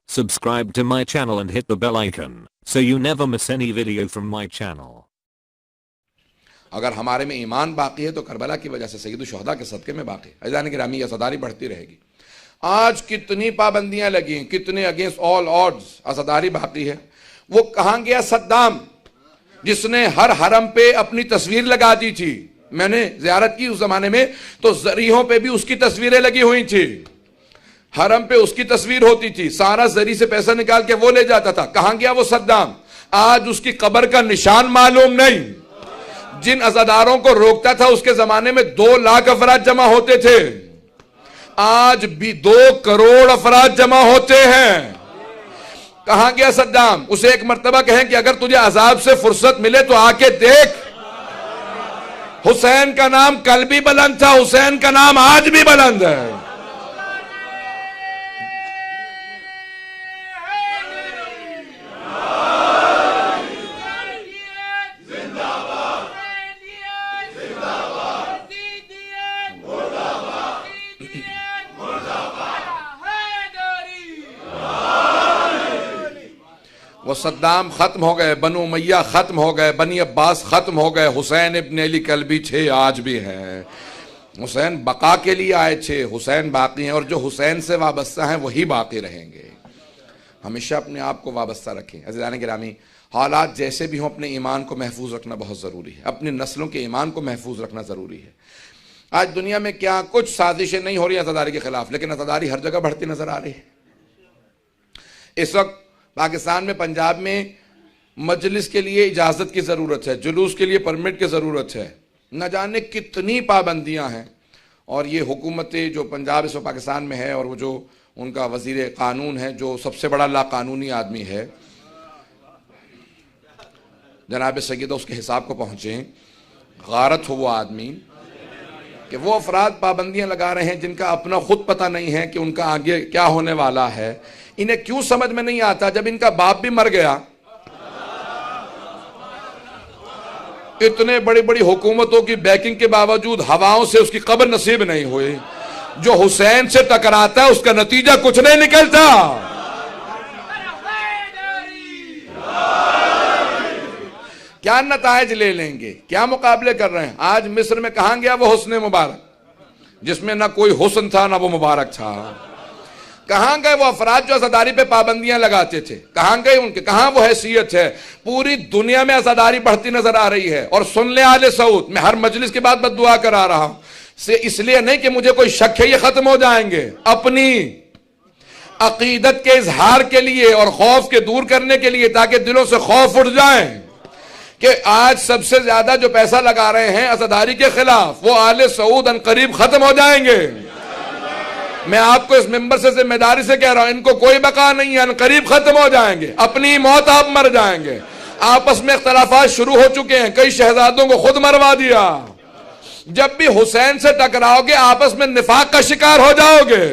Subscribe to my channel and hit the bell icon so you never miss any video from my channel. اگر ہمارے میں ایمان باقی ہے تو کربلا کی وجہ سے سید الشہداء کے صدقے میں باقی ہے۔ عزیزان گرامی، عزاداری بڑھتی رہے گی۔ آج کتنی پابندیاں لگی ہیں، کتنے اگینسٹ آل آڈز عزاداری باقی ہے۔ وہ کہاں گیا صدام جس نے ہر حرم پہ اپنی تصویر لگا دی تھی؟ میں نے زیارت کی اس زمانے میں تو زریحوں پہ بھی اس کی تصویریں لگی ہوئی تھی، حرم پہ اس کی تصویر ہوتی تھی، سارا زری سے پیسہ نکال کے وہ لے جاتا تھا۔ کہاں گیا وہ صدام؟ آج اس کی قبر کا نشان معلوم نہیں۔ جن عزاداروں کو روکتا تھا اس کے زمانے میں 2 لاکھ افراد جمع ہوتے تھے، آج بھی 2 کروڑ افراد جمع ہوتے ہیں۔ کہاں گیا صدام؟ اسے ایک مرتبہ کہیں کہ اگر تجھے عذاب سے فرصت ملے تو آ کے دیکھ، حسین کا نام کل بھی بلند تھا، حسین کا نام آج بھی بلند ہے۔ وہ صدام ختم ہو گئے، بنو امیہ ختم ہو گئے، بنی عباس ختم ہو گئے، حسین ابن علی کلبی تھے، آج بھی ہیں۔ حسین بقا کے لیے آئے تھے، حسین باقی ہیں، اور جو حسین سے وابستہ ہیں وہی باقی رہیں گے۔ ہمیشہ اپنے آپ کو وابستہ رکھیں۔ عزیزان گرامی، حالات جیسے بھی ہوں اپنے ایمان کو محفوظ رکھنا بہت ضروری ہے، اپنی نسلوں کے ایمان کو محفوظ رکھنا ضروری ہے۔ آج دنیا میں کیا کچھ سازشیں نہیں ہو رہی عزاداری کے خلاف، لیکن عزاداری ہر جگہ بڑھتی نظر آ رہی ہے۔ اس وقت پاکستان میں، پنجاب میں مجلس کے لیے اجازت کی ضرورت ہے، جلوس کے لیے پرمٹ کی ضرورت ہے، نہ جانے کتنی پابندیاں ہیں۔ اور یہ حکومتیں جو پنجاب اس وقت پاکستان میں ہے، اور وہ جو ان کا وزیر قانون ہے جو سب سے بڑا لا قانونی آدمی ہے، جناب سیدہ اس کے حساب کو پہنچیں، غارت ہو وہ آدمی کہ وہ افراد پابندیاں لگا رہے ہیں جن کا اپنا خود پتہ نہیں ہے کہ ان کا آگے کیا ہونے والا ہے۔ انہیں کیوں سمجھ میں نہیں آتا جب ان کا باپ بھی مر گیا، اتنے بڑی بڑی حکومتوں کی بیکنگ کے باوجود ہواؤں سے اس کی قبر نصیب نہیں ہوئی؟ جو حسین سے ٹکراتا ہے اس کا نتیجہ کچھ نہیں نکلتا۔ کیا نتائج لے لیں گے، کیا مقابلے کر رہے ہیں؟ آج مصر میں کہاں گیا وہ حسن مبارک جس میں نہ کوئی حسن تھا نہ وہ مبارک تھا؟ کہاں گئے وہ افراد جو عزاداری پہ پابندیاں لگاتے تھے؟ کہاں گئے ان کے؟ کہاں وہ حیثیت ہے؟ پوری دنیا میں عزاداری بڑھتی نظر آ رہی ہے۔ اور سن لے آل سعود، میں ہر مجلس کے بعد بد دعا کرا رہا ہوں، اس لیے نہیں کہ مجھے کوئی شک ہے یہ ختم ہو جائیں گے، اپنی عقیدت کے اظہار کے لیے اور خوف کے دور کرنے کے لیے، تاکہ دلوں سے خوف اٹھ جائیں کہ آج سب سے زیادہ جو پیسہ لگا رہے ہیں عزاداری کے خلاف، وہ آل سعود ان قریب ختم ہو جائیں گے۔ میں آپ کو اس منبر سے ذمہ داری سے کہہ رہا ہوں، ان کو کوئی بقا نہیں ہے، ان قریب ختم ہو جائیں گے، اپنی موت آپ مر جائیں گے۔ آپس میں اختلافات شروع ہو چکے ہیں، کئی شہزادوں کو خود مروا دیا۔ جب بھی حسین سے ٹکراؤ گے آپس میں نفاق کا شکار ہو جاؤ گے۔